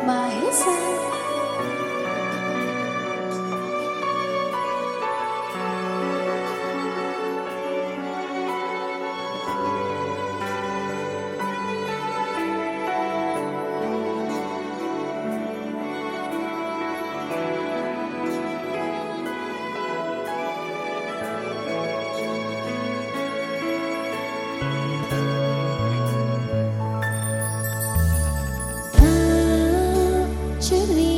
Mahesa. Curi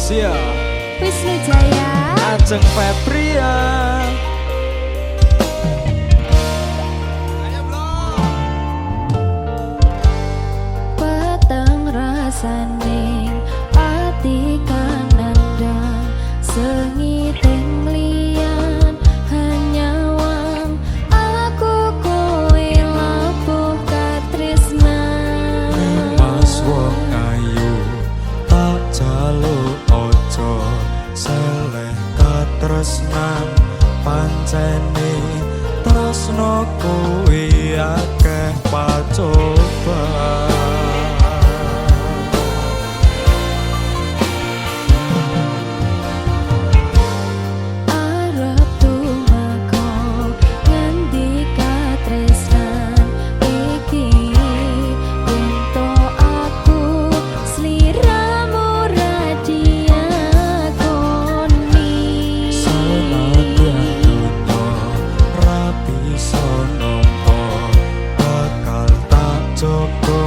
Sia Wisnu Jaya Ajeng Febria. peteng rasaning ati kanandang sengiting liyan hanya wang aku kowe labuh katresnan Mas wong ayu tak jaluk ojo seleh katresnan pancene tresno kowe akeh pacobaan. arep tumeka ngendi katresnan iki untuk aku sliramu radiakoni Senadyan dunya rapi sonongko bakal tak jogo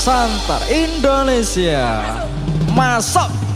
Santar Indonesia. Masuk.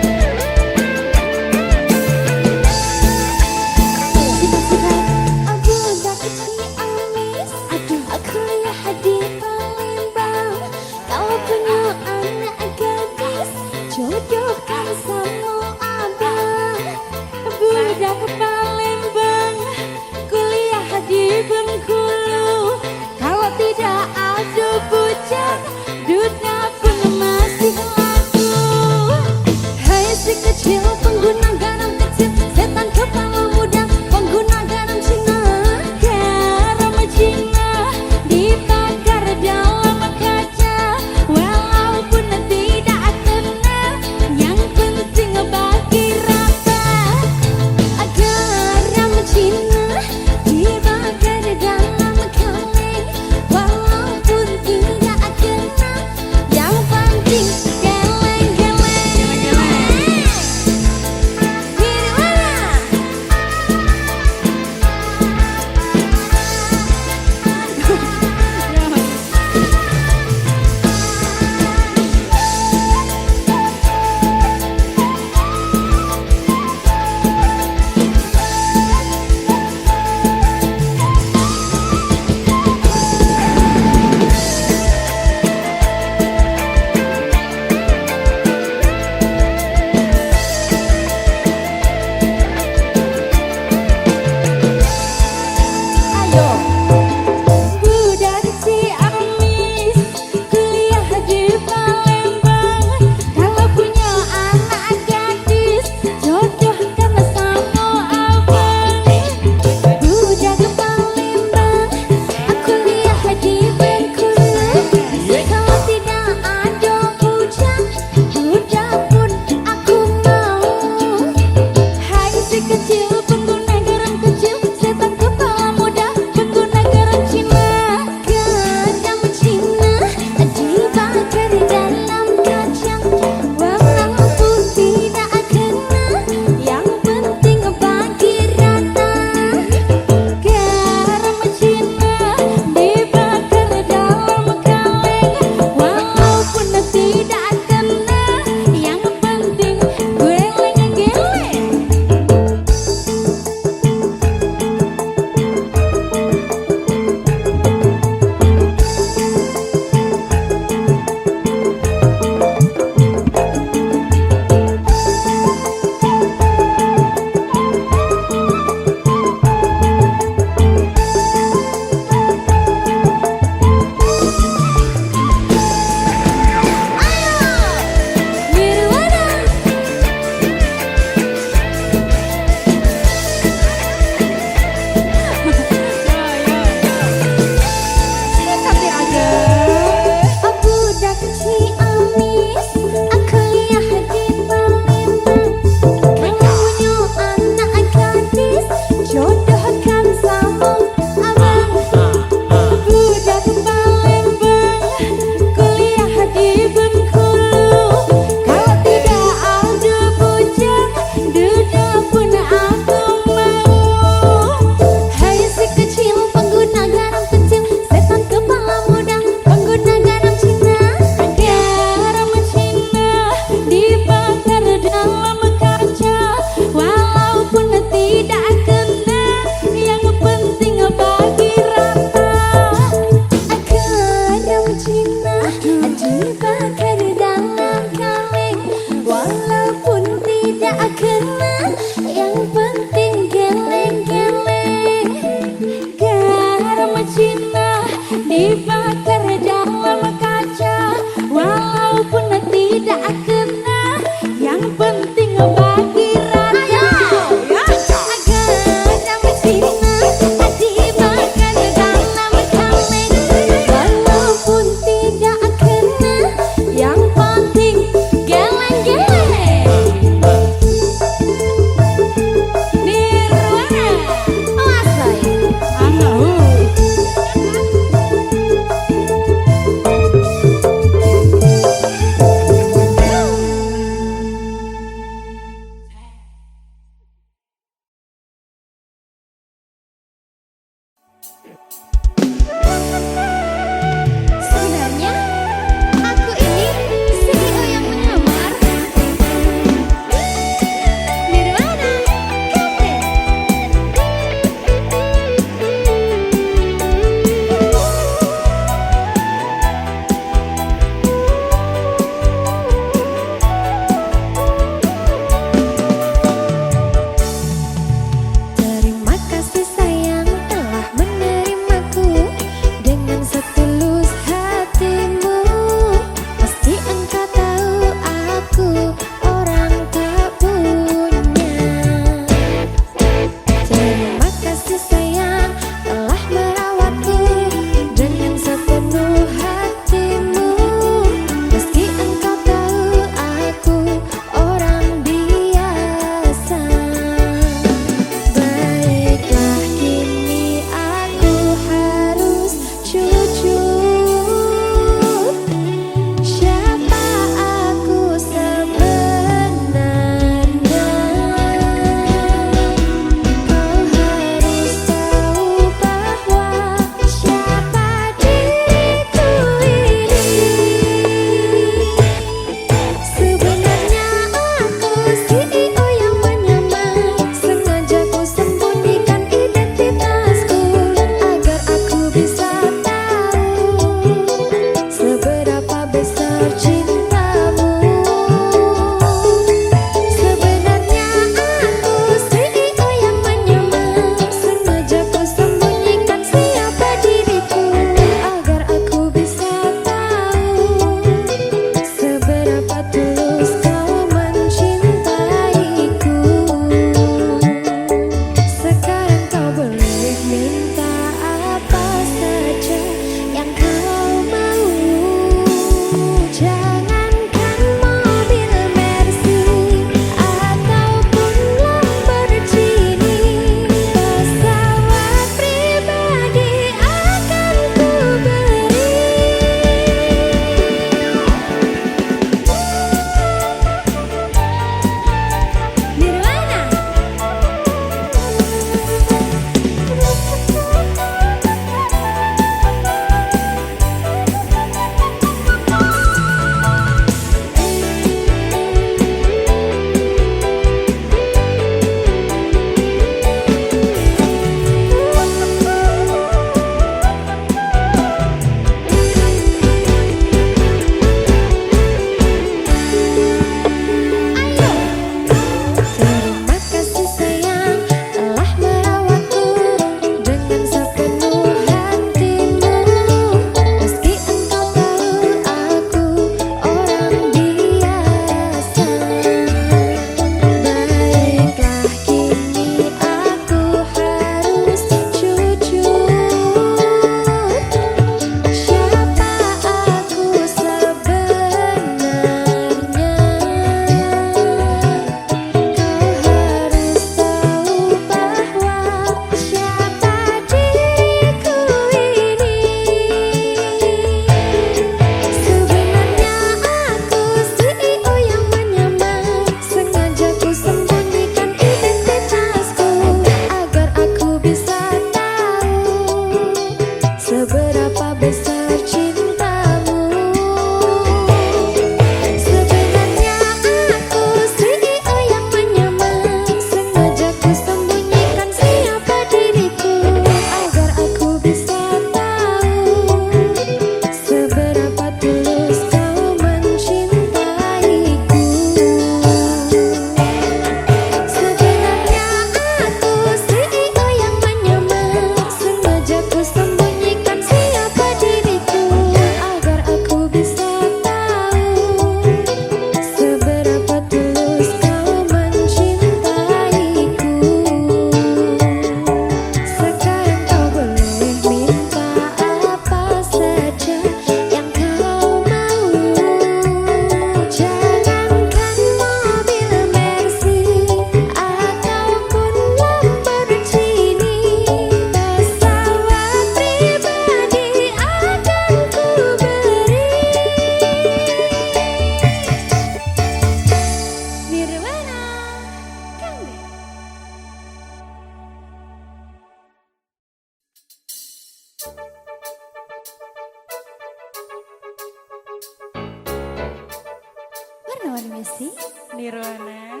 Lesti Nirwana.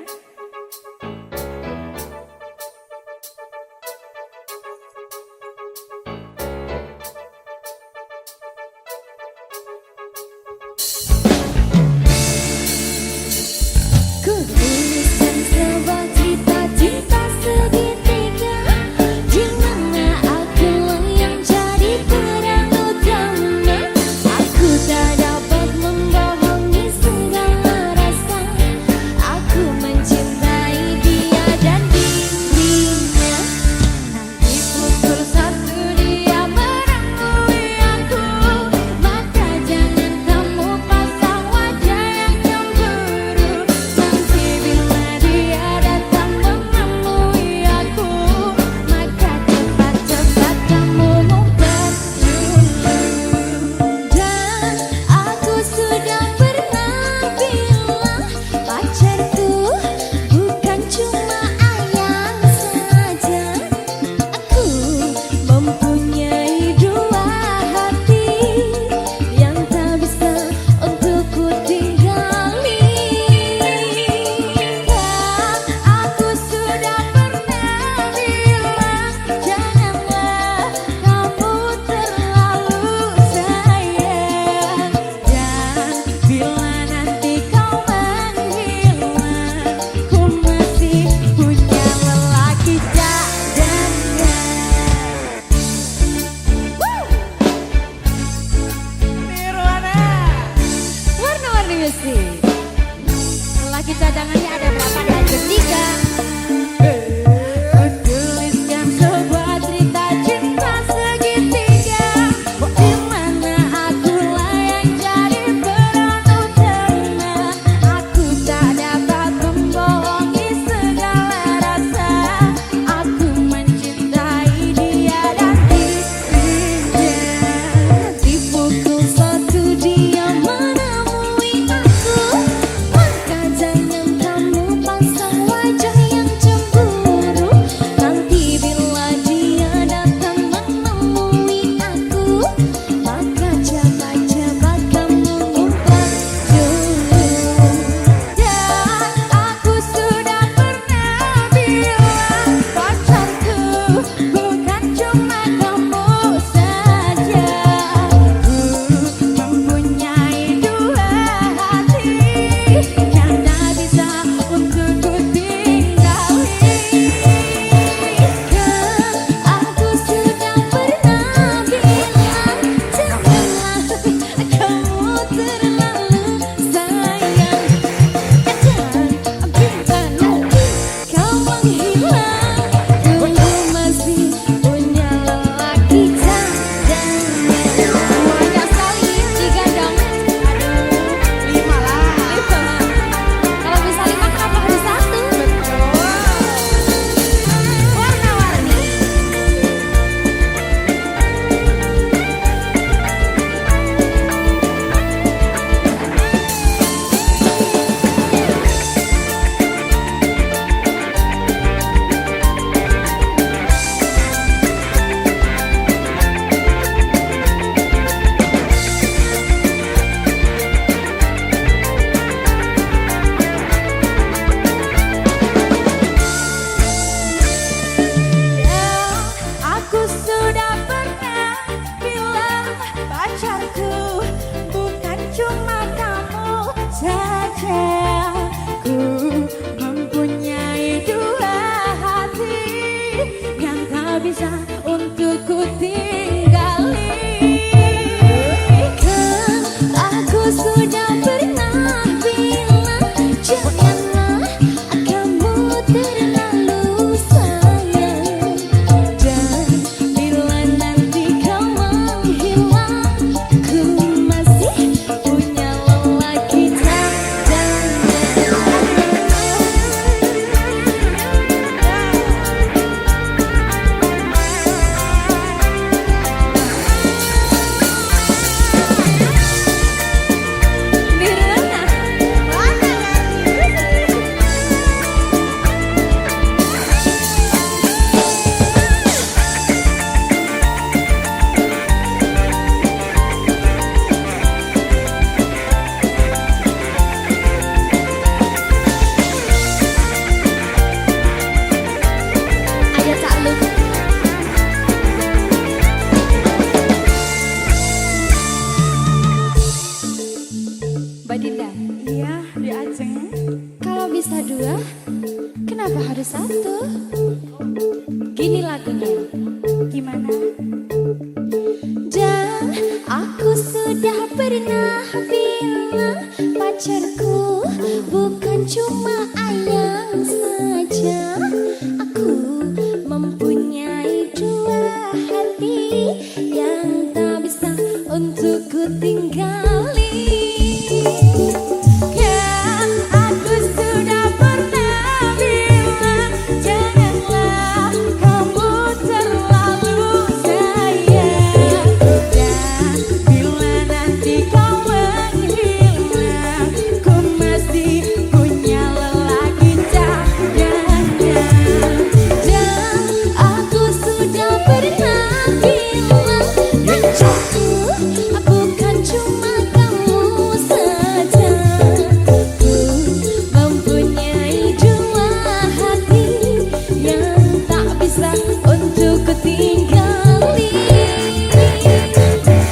Ku tuliskan sebuah cita-cita segitiga, di mana aku yang jadi peran utama. Aku tak dapat membohongi segala rasa. Aku Salut. Mbak Dinda. Iya, di Aceh. Kalau bisa dua, kenapa harus satu? Gini lagunya. Gimana? Dan aku sudah pernah bilang pacarku bukan cuma ayang saja. Aku mempunyai dua hati yang tak bisa untuk ku tinggali. Kan aku sudah pernah bilang janganlah kamu terlalu sayang. Dan bila nanti kau menghilang, ku masih punya lelaki cadangan. Dan aku sudah pernah bilang pacarku bukan cuma kamu saja. Ku mempunyai dua hati yang tak bisa untuk ku tinggali.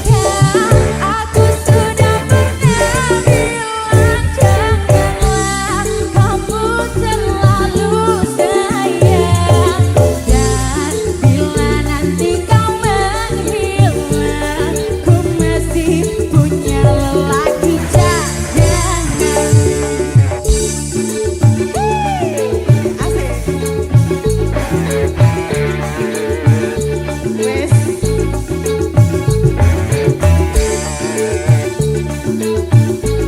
Dan aku sudah pernah bilang janganlah kamu terlalu sayang. Dan bila nanti kau menghilang, ku masih punya lelaki cadangan. Wes.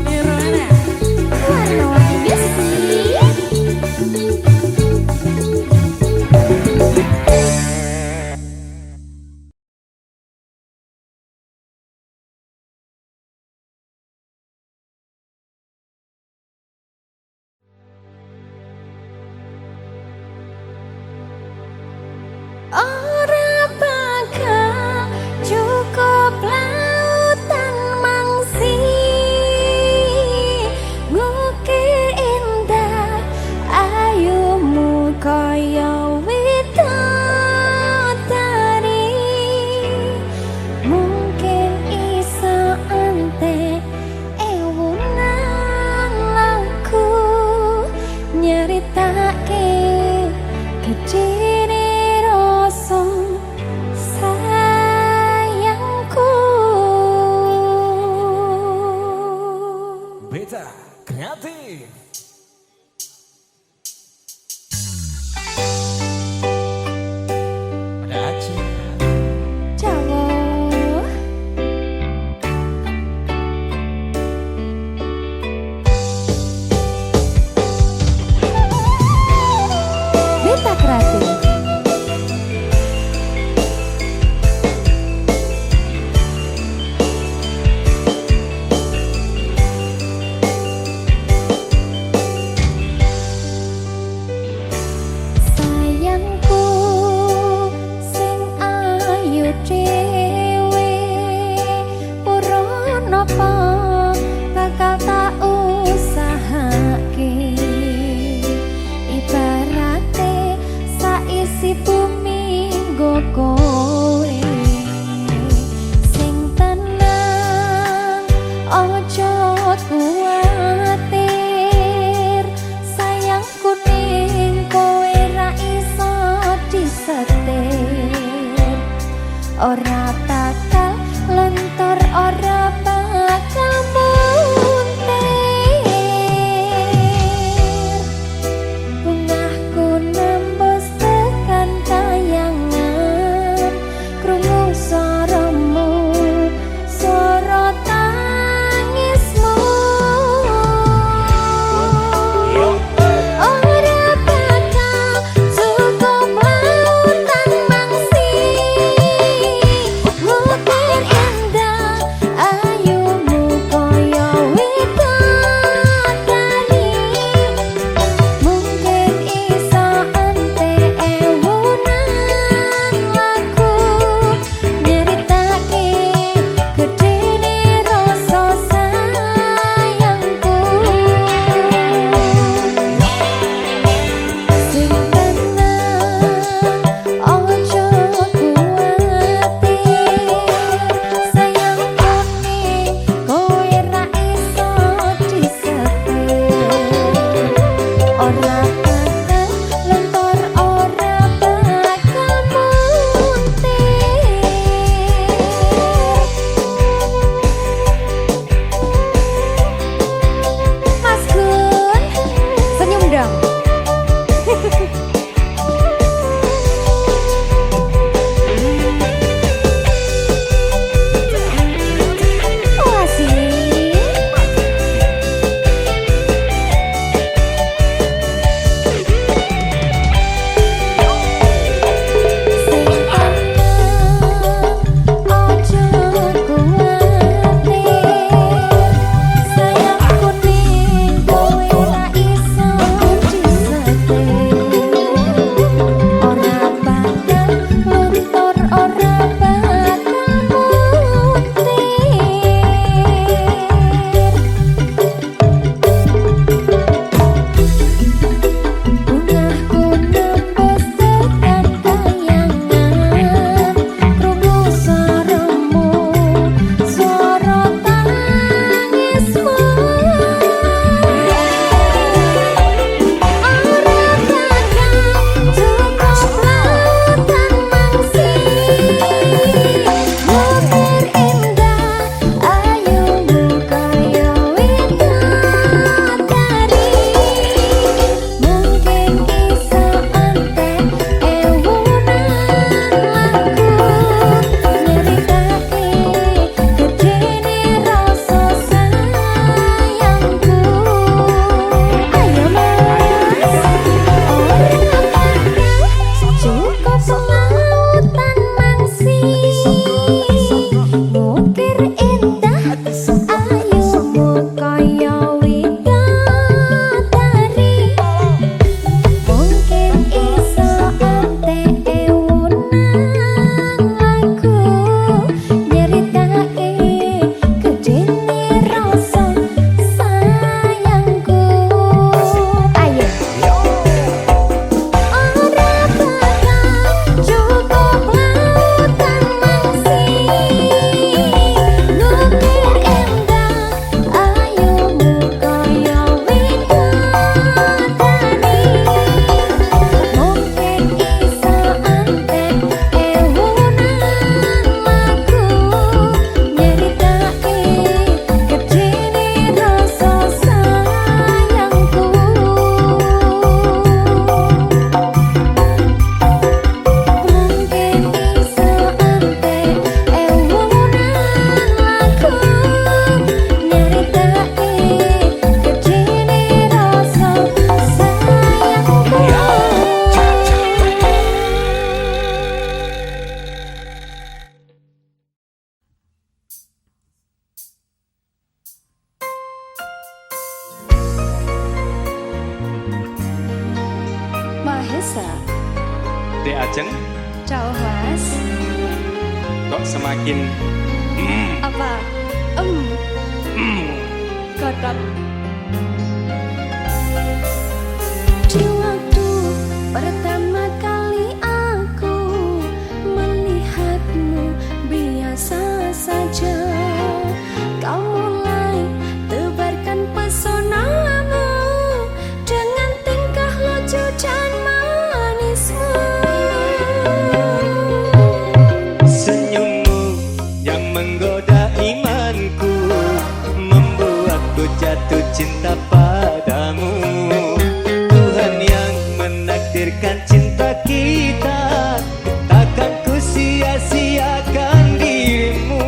Nirwana. Warna-warninya sih. Ora bakal cukup lautan mangsi ngukir indah ayumu kaya widodari. Mungkin iso ante ewunan laku nyeritake kediri rasa sayangku. Beta kreatif. Pada Aceh. Jawa. Beta kreatif. Sayangku sing ayu dhewe pura napa bakal tak usahake. Ibarate saisi bumi nggo kowe sing tenang ojo kuwatir. Sayangku ning kowe ra iso disetir. Ora bakal lentur, ora bakal muntir. Bungahku nembus tekan kayangan, krungu swaramu, swara tangismu. Ora bakal cukup lautan mangsi ngukir indah selautan mangsi ngukir indah ayumu kaya widadari mungkin iso ante ewunan lagu nyeritake gedene rasa sayangku ayo ora bakal cukup lautan mangsi ngukir indah ayumu kaya widadari mungkin iso ante ewunan lagu nyeritake gedene rasa sayangku mungkin iso ante ewunan lagu nyeritake gedene rasa Mahesa. Dek Ajeng, Ciao Mas. kok semakin Apa? Godot. Di waktu pertama kali aku melihatmu biasa saja, kau mulai tebarkan pesonamu dengan tingkah lucu dan manismu. senyummu yang menggoda imanku membuatku jatuh cinta padamu. Tuhan yang menakdirkan cinta kita, takkan ku sia-siakan dirimu.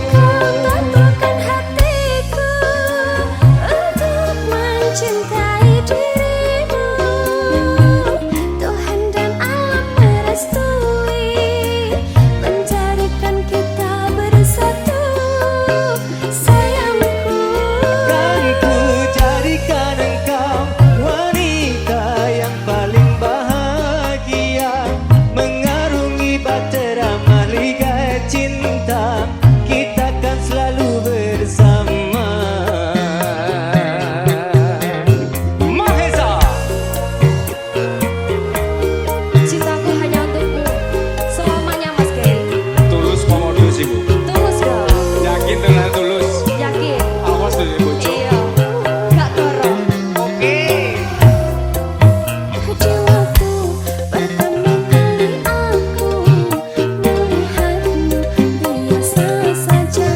Kau taklukkan hatiku untuk mencintai dirimu. Tuhan dan alam merestui menjadikan kita bersatu, sayangku. Kan ku jadikan engkau wanita yang paling bahagia, mengarungi bahtera mahligai cinta, kita kan selalu bersama. Mahesa, Cintaku hanya untukmu selamanya, Mas Gay. tulus komodo sih bu, Tulus dong, yakin tenan tulus, yakin. awas tuh bocor. Iya, gak dorong. Oke. Di waktu pertama kali aku melihatmu biasa saja,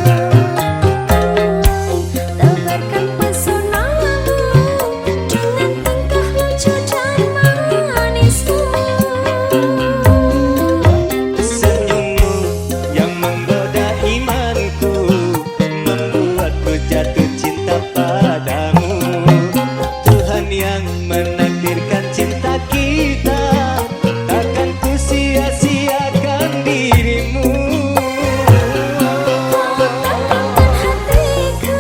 tebarkan pesonamu dengan tingkah lucu dan manismu. Senyummu yang menggoda imanku membuatku jatuh cinta padamu. Tuhan yang menakdirkan cinta kita, takkan ku sia-siakan dirimu. Taklukkan hatiku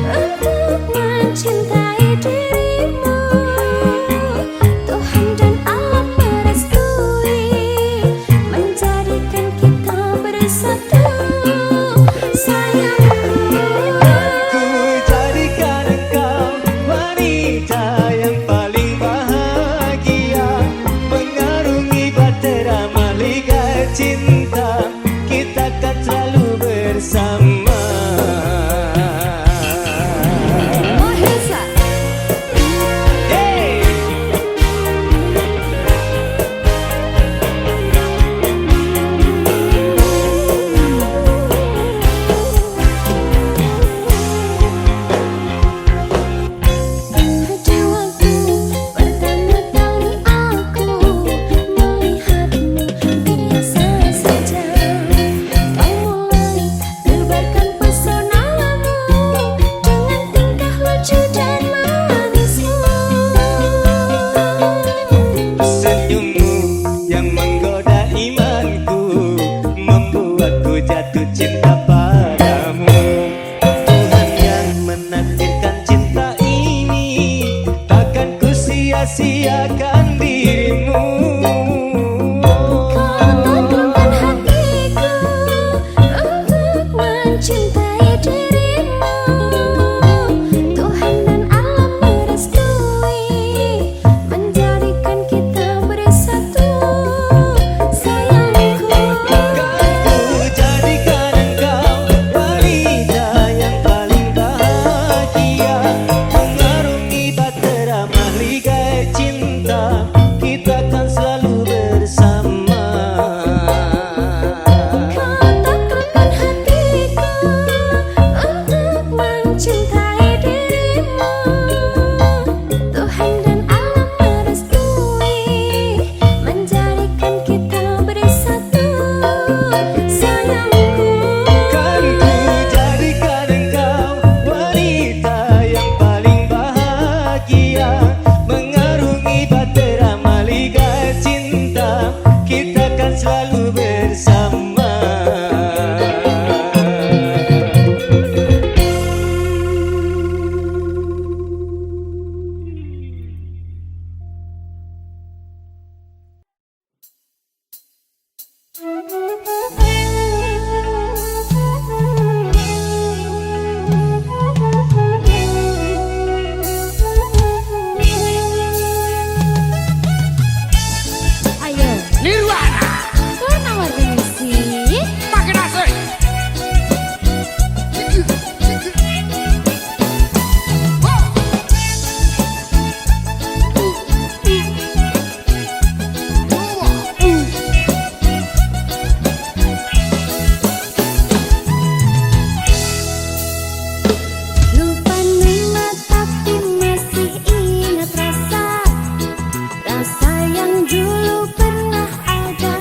untuk mencintai dirimu. Tuhan dan alam merestui menjadikan kita bersatu, sayangku. Ku jadikan engkau wanita yang paling bahagia, mengarungi bahtera mahligai cinta, kita kan selalu bersama. Mahesa. Hey! Di waktu pertama kali aku melihatmu biasa saja, senyummu yang menggoda imanku, membuatku jatuh cinta padamu. Tuhan yang menakdirkan cinta ini, takkan ku sia-siakan dirimu. Kau takdirkan hatiku untuk mencintai dirimu. Tuhan dan alam merestui, menjadikan kita bersatu. Sayangku, Kan ku jadikan engkau wanita yang paling bahagia, mengarungi bahtera mahligai cinta, kita kan selalu bersama. kau takdirkan hatiku untuk mencintai dirimu. Tuhan dan alam merestui, menjadikan kita bersatu. Sayangku, Kan ku jadikan engkau wanita yang paling bahagia, mengarungi bahtera mahligai cinta, kita kan selalu bersama. ayo, Nirwana kau nawar misi. makin asik. Lupa nama tapi masih ingat rasa, rasa yang dulu pernah ada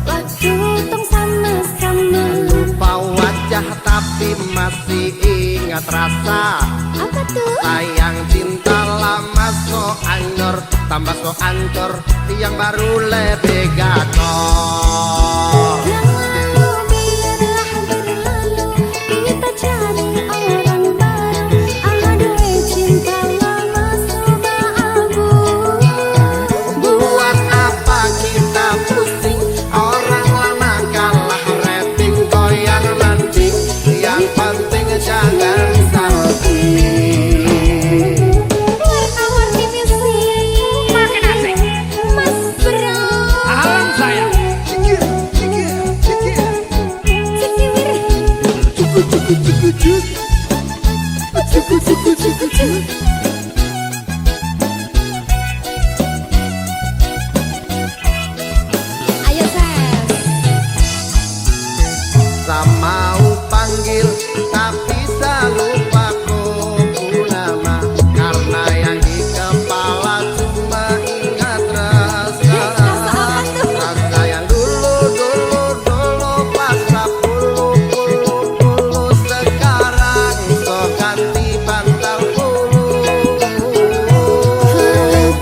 waktu tong sama-sama. Lupa wajah tapi masih ingat rasa. Apa tuh? Sayang cinta lama so anyor, tambah so ancur, yang baru lebih gacor. Yang lalu biarlah berlalu, kita cari orang baru. Aduh cinta lama sudah abu. Buat apa kita pusing, orang lama kalah rating, goyang nanti, yang penting jangan salting. Nawar misi. Makin asik. Mas Bro. Alam sayang. Ayo Ses. Sama panggil tapi lupa ku nama, karena yang di kepala cuma ingat rasa. Rasa yang dulu pas puluh sekarang so ganti bantal bulu.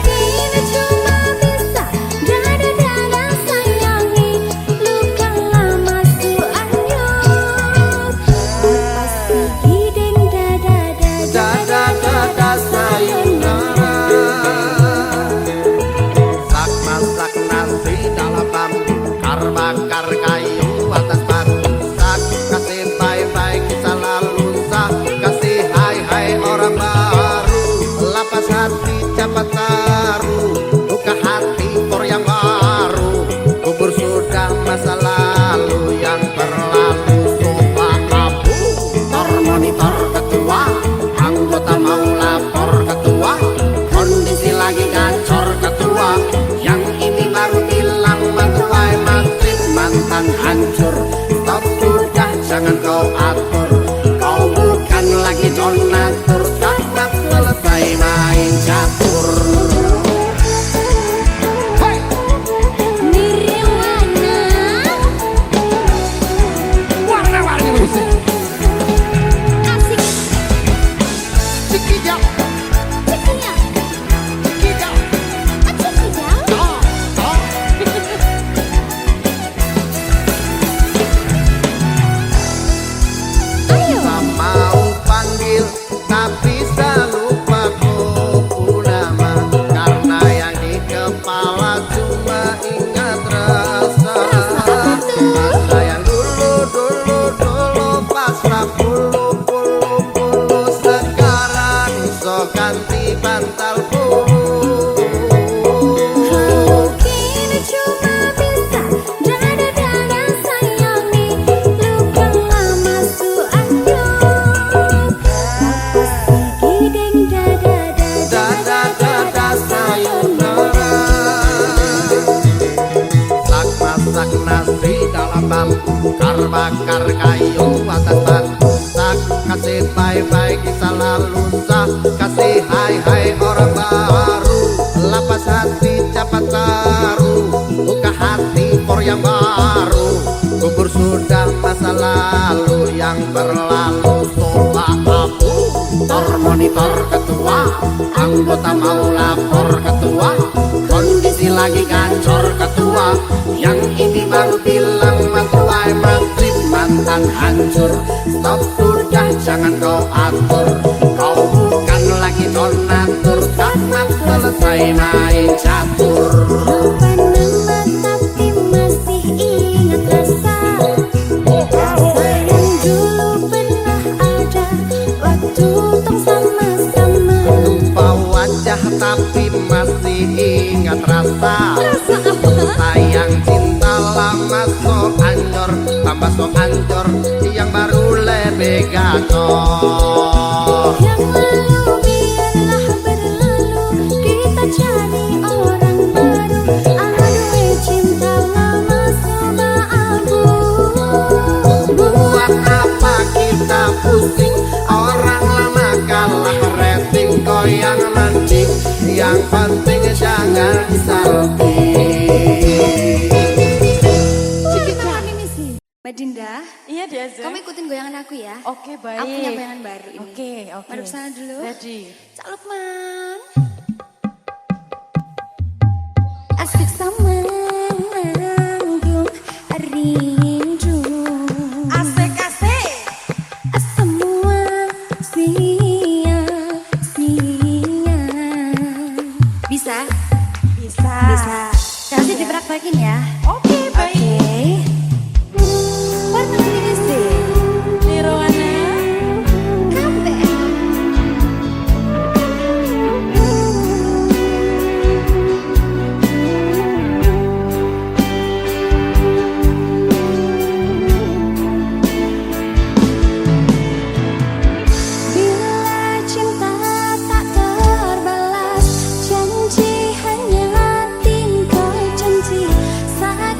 Kini cuma bisa dada-dada sayangi, luka lama su anyur. Pasti hiding Dada sayonara, sak masak nasi dalam bambu, bakar kayu atas batu, sak kasih bye-bye kisah lalu, sak kasih hai-hai orang baru, lapas hati cepat taru, buka hati for yang baru, kubur sudah masa lalu yang berlalu sofa kamu. Monitor ketua, anggota mau lapor ketua, kondisi lagi gacor ketua, yang ini baru bilang matuai matrip mantan hancur. Stop sudah jangan kau atur, kau bukan lagi donatur, cepat selesai main catur. Hey! Nirwana. Warna-warni musik. Asik. Cikijau, Cikijau. cikijau, Cikijau. oh, oh. nasi dalam bambu, kar bakar kayu atas batu. Sak kasih bye-bye kisah lalu, sak kasih hai-hai orang baru. Lapas hati cepat taruh, buka hati for yang baru. Kubur sudah masa lalu yang berlalu, coba aku tor monitor ketua, anggota mau lapor ketua, kondisi lagi gacor ketua, yang ini baru bilang matuai menteri mantan hancur. Stop sudah jangan kau atur, kau bukan lagi donatur, karena selesai main catur. Lupa nama tapi masih ingat rasa sayang dulu pernah ada waktu tong sama-sama. Lupa wajah tapi masih ingat rasa. Sayang cinta lama sok anjor, tambah sok anjor, yang baru lebih gacor. Yang lalu biarlah berlalu, kita cari orang baru. Aduh cinta lama sama aku. Buat apa kita pusing, orang lama kalah rating, kau yang mending, yang penting jangan selfie. Mbak Dinda, Iya Diaza. kamu ikutin goyangan aku ya. Oke baik. Aku punya goyangan baru ini. Oke. Madep sana dulu. Ready. Cak Lukman. Asik sama manggung rindu. Asik. Semua sia-sia. Bisa? Bisa. Nanti dipraktekin ya. Oke baik. Warna ini sih. Nirwana. Kabeh. Bila cinta tak terbalas, janji hanya tinggal janji. Saat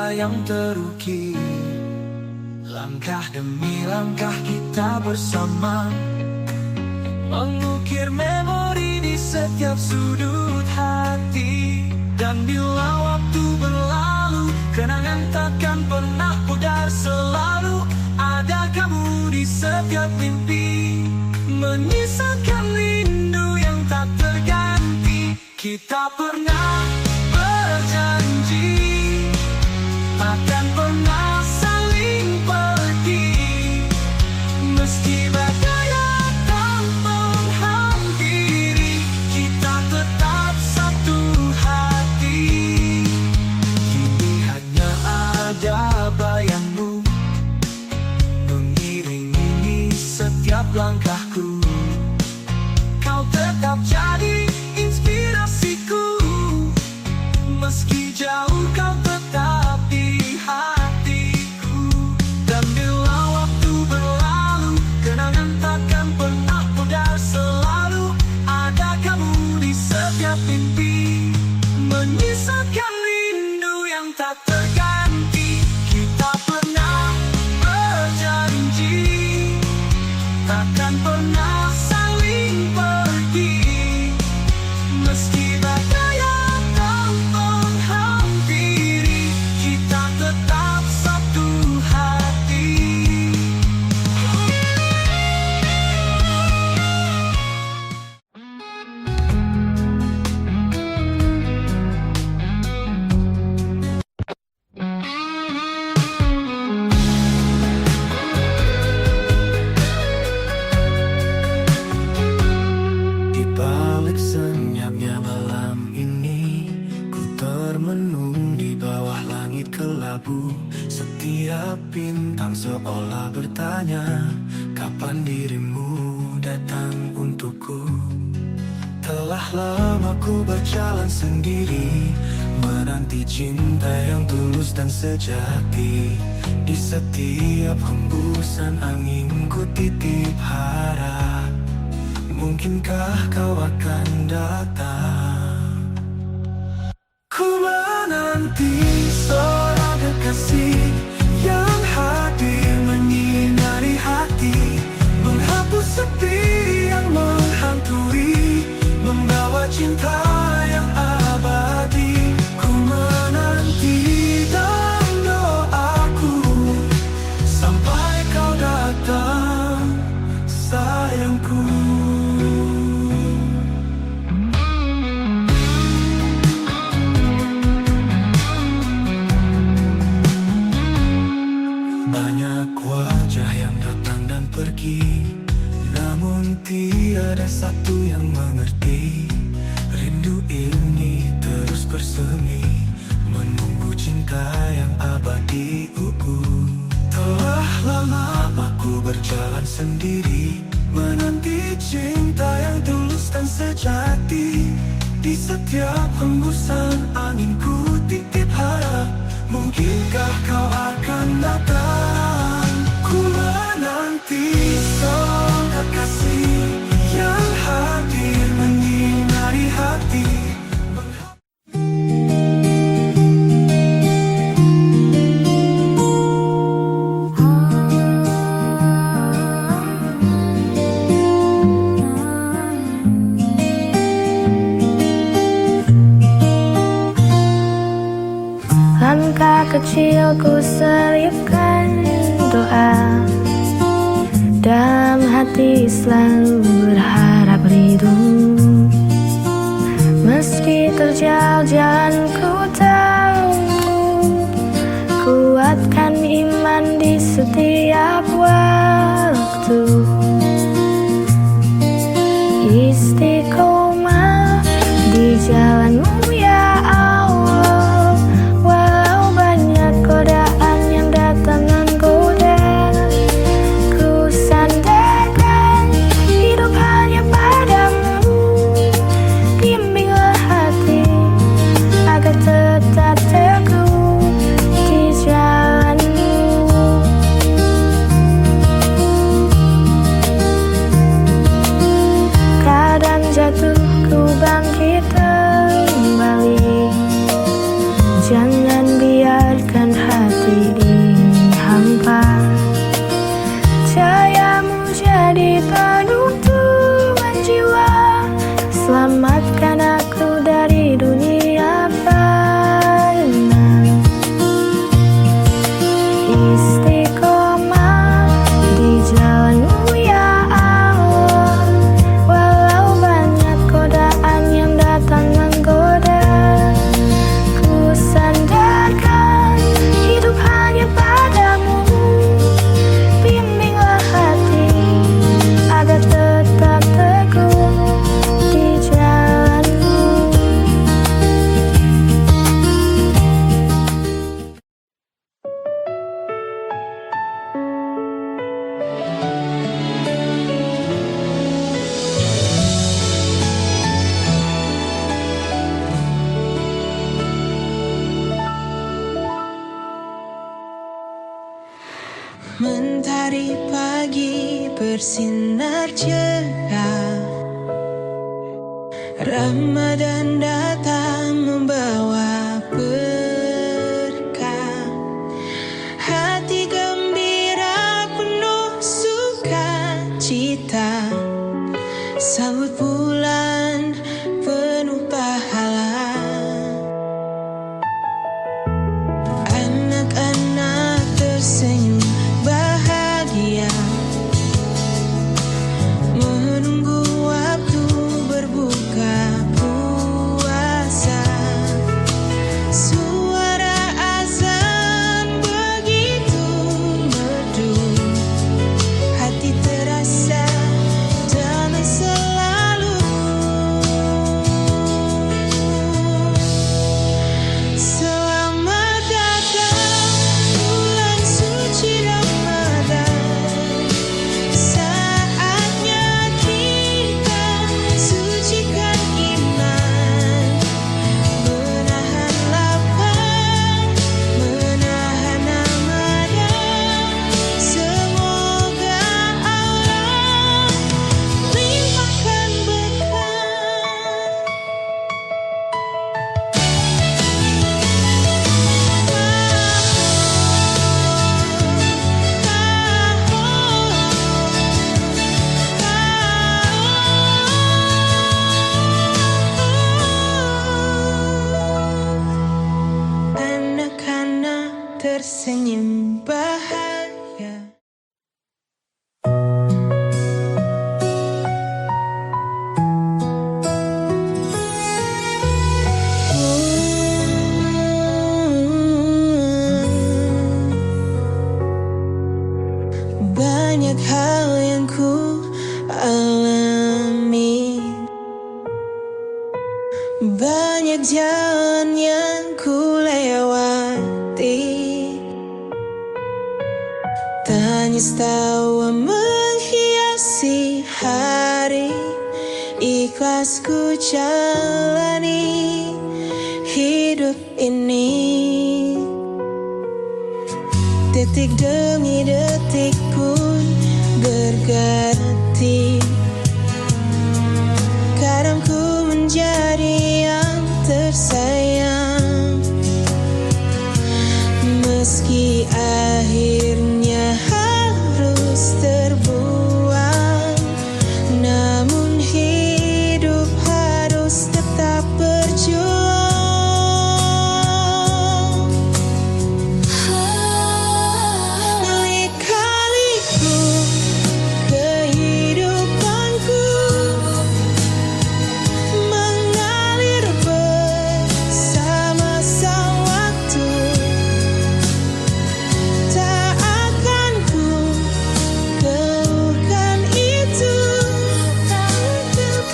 cinta yang terukir. Langkah demi langkah kita bersama, mengukir memori di setiap sudut hati. Dan bila waktu berlalu, kenangan takkan pernah pudar. Selalu ada kamu di setiap mimpi, menyisakan rindu yang tak terganti. Kita pernah berjanji takkan pernah saling pergi, meski badai datang menghampiri, kita tetap satu hati. Kini hanya ada bayangmu mengiringi setiap langkahku. Kau tetap jadi inspirasiku, meski jauh kau tetap di hatiku. Dan bila waktu berlalu, kenangan takkan pernah pudar. Selalu ada kamu di setiap mimpi, menyisakan rindu yang tak terganti. Kita pernah berjanji takkan pernah saling pergi, meski badai datang menghampiri, kita tetap satu hati. Di balik senyapnya malam ini, ku termenung di bawah langit kelabu. Setiap bintang seolah bertanya, kapan dirimu datang untukku. Telah lama ku berjalan sendiri, menanti cinta yang tulus dan sejati. Di setiap hembusan angin ku titip harap, mungkinkah kau akan datang. Ku menanti seorang kekasih yang hadir menyinari hati, menghapus sepi yang menghantui, membawa cinta yang abadi. Ku menanti dalam doaku sampai kau datang, sayangku. Banyak wajah yang datang dan pergi, namun tiada satu yang mengerti. Rindu ini terus bersemi, menunggu cinta yang abadi. Telah lama aku berjalan sendiri, menanti cinta yang tulus dan sejati. Di setiap hembusan angin ku titip harap, mungkinkah kau akan datang. Ku menanti seorang kekasih yang hadir menyinari hati. Langkah kecilku selipkan doa, dalam hati selalu berharap ridho. Meski terjal jalan ku tahu, kuatkan iman di setiap waktu. Istiqomah di jalanmu ya Allah, walau banyak godaan yang datang menggoda. Ku sandarkan hidup hanya padamu, bimbinglah hati agar tetap teguh di jalanmu. Mentari pagi bersinar cerah, Ramadan datang membawa berkah. Hati gembira penuh sukacita, sambut bulan penuh pahala. Anak-anak tersenyum bahagia, menunggu waktu berbuka puasa. Suara azan begitu merdu, hati terasa damai selalu. Selamat datang bulan suci Ramadan, saatnya kita sucikan iman, menahan lapar, menahan amarah. Semoga Allah limpahkan anak-anak tersenyum bahagia. Banyak hal yang ku alami, banyak jalan yang ku lewati. Tangis tawa menghiasi hari, ikhlas ku jalani hidup ini. Detik demi detik pun berganti, kadang ku menjadi yang tersayang, meski akhirnya harus terbuang. Namun hidup harus tetap berjuang. Lika-liku kehidupanku mengalir bersama sang waktu. Tak akan ku keluhkan itu,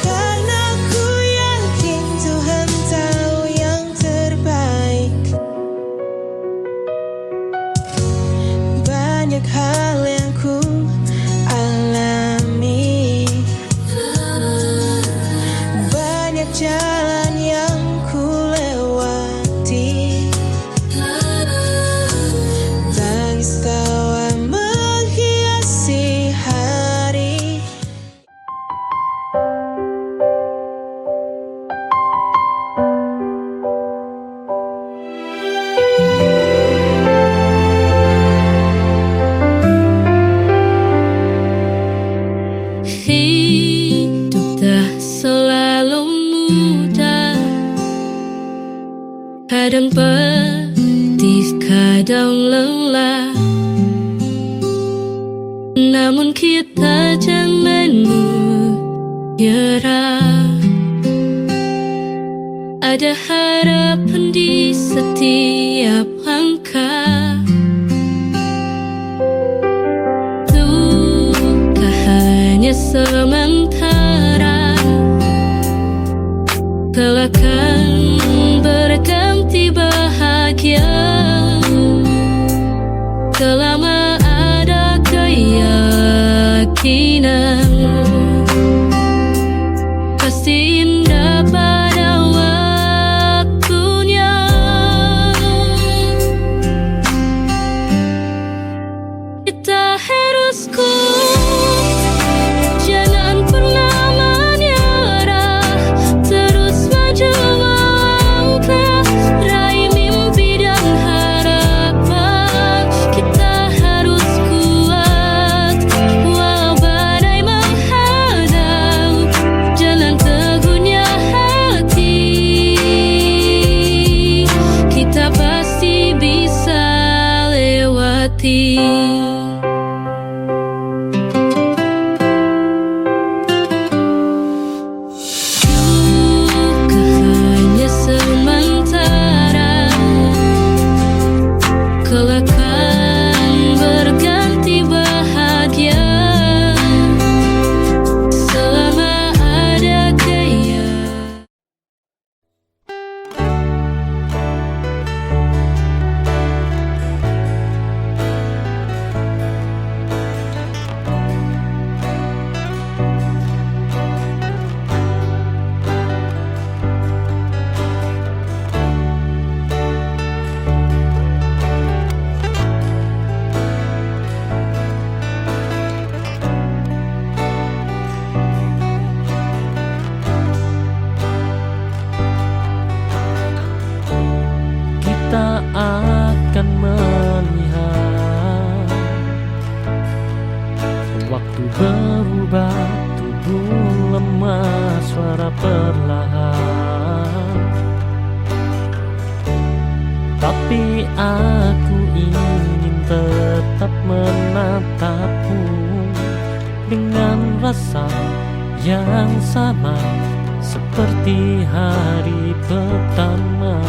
karena ku yakin Tuhan tahu yang terbaik. Banyak hal yang ku alami, banyak jalan yang ku lewati. Tangis tawa menghiasi hari. Hidup tak selalu mudah, kadang pedih, kadang lelah. Namun kita jangan menyerah, ada harapan di setiap langkah. Duka hanya sementara, kelak akan berganti bahagia. Selama ada keyakinan, pasti indah pada waktunya. Kita terusku. Jangan pernah menyerah, terus maju melangkah, raih mimpi dan harapan. Kita harus kuat walau badai menghadang, jalan teguhnya hati, kita pasti bisa lewati. Duka hanya sementara, kelak akan berganti bahagia selama ada dia. Kita akan melihat waktu berubah, tubuh lemah, suara perlahan. Tapi aku ingin tetap menatapmu dengan rasa yang sama seperti hari pertama.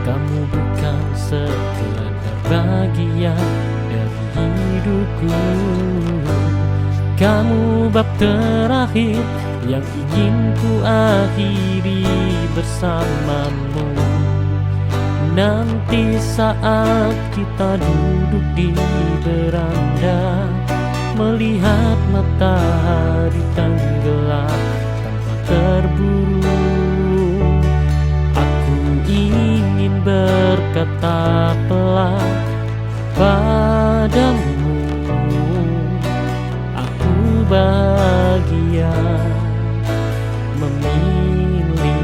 Kamu bukan sekedar bagian dari hidupku, kamu bab terakhir yang ingin ku akhiri bersamamu. Nanti saat kita duduk di beranda, melihat matahari tenggelam tanpa terburu, aku ingin berkata pelan padamu, aku bahagia memilihmu.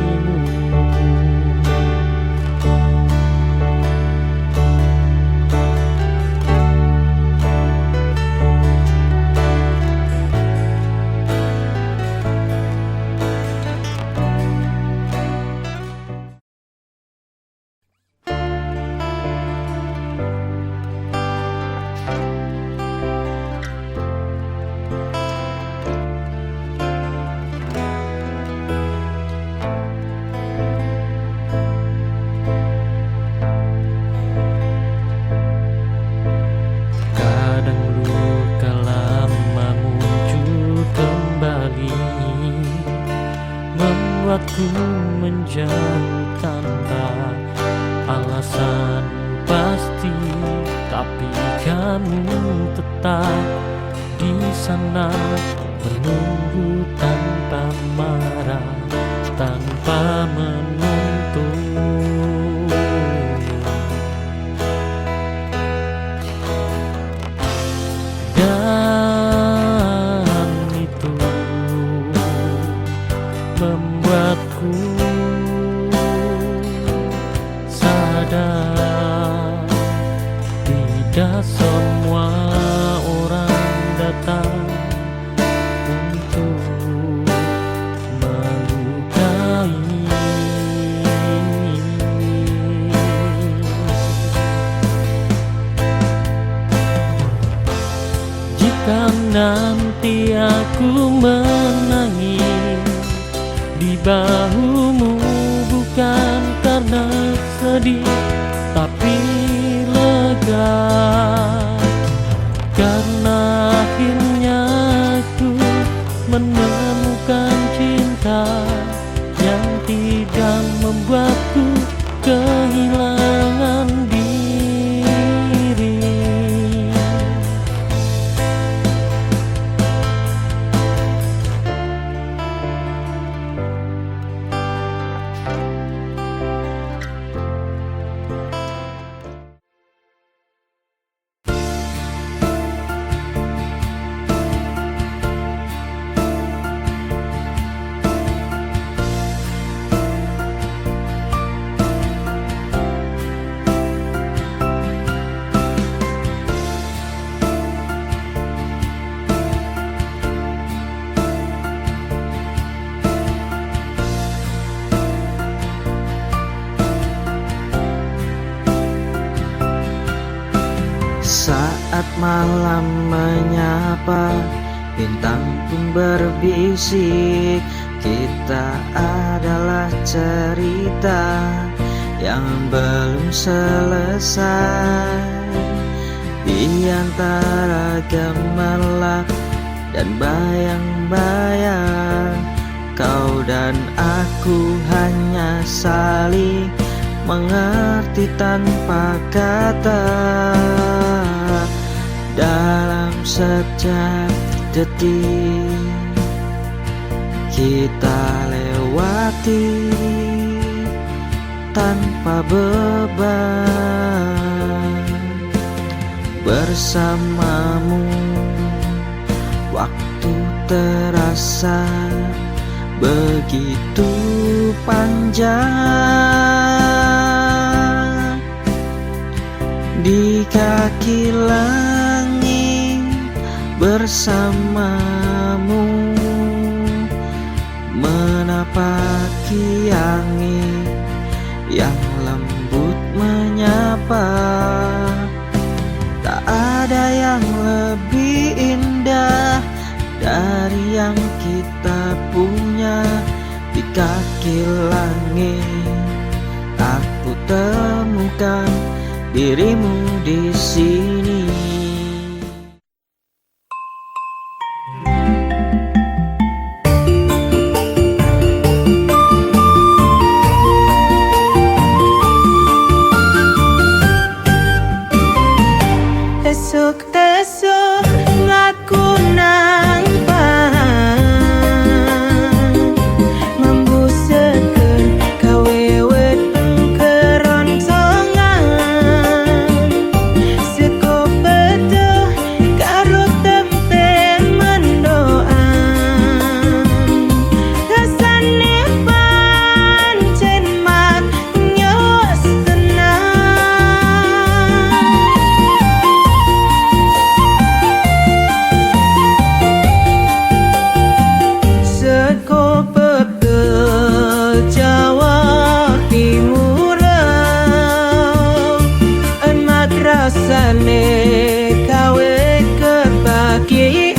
Kadang luka lama muncul kembali, membuatku menjauh tanpa alasan pasti. Tapi kamu tetap di sana, menunggu tanpa marah, tanpa menuntut. Dan itu membuatku sadar tidak semua orang datang untuk melukai. Jika nanti aku menangis di bahumu, bukan karena sedih tapi lega, karena akhirnya aku menemukan cinta yang tidak membuatku kehilangan diri. Saat malam menyapa, bintang pun berbisik. Kita adalah cerita yang belum selesai. Di antara gemerlap dan bayang-bayang, kau dan aku hanya saling mengerti tanpa kata. Dalam setiap detik kita lewati tanpa beban. Bersamamu waktu terasa begitu panjang. Di kaki langit bersamamu, menapaki angin yang lembut menyapa. Tak ada yang lebih indah dari yang kita punya. Di kaki langit aku temukan dirimu di sini. Tesuk-tesuk ngaku nang membusekeun kawewet keroncongan. Seko betuh karo tempe mendoan. Rasane pancen manyos tenang. Seko pepel Jawa Timuran, emak rasane kawe kebahagiaan.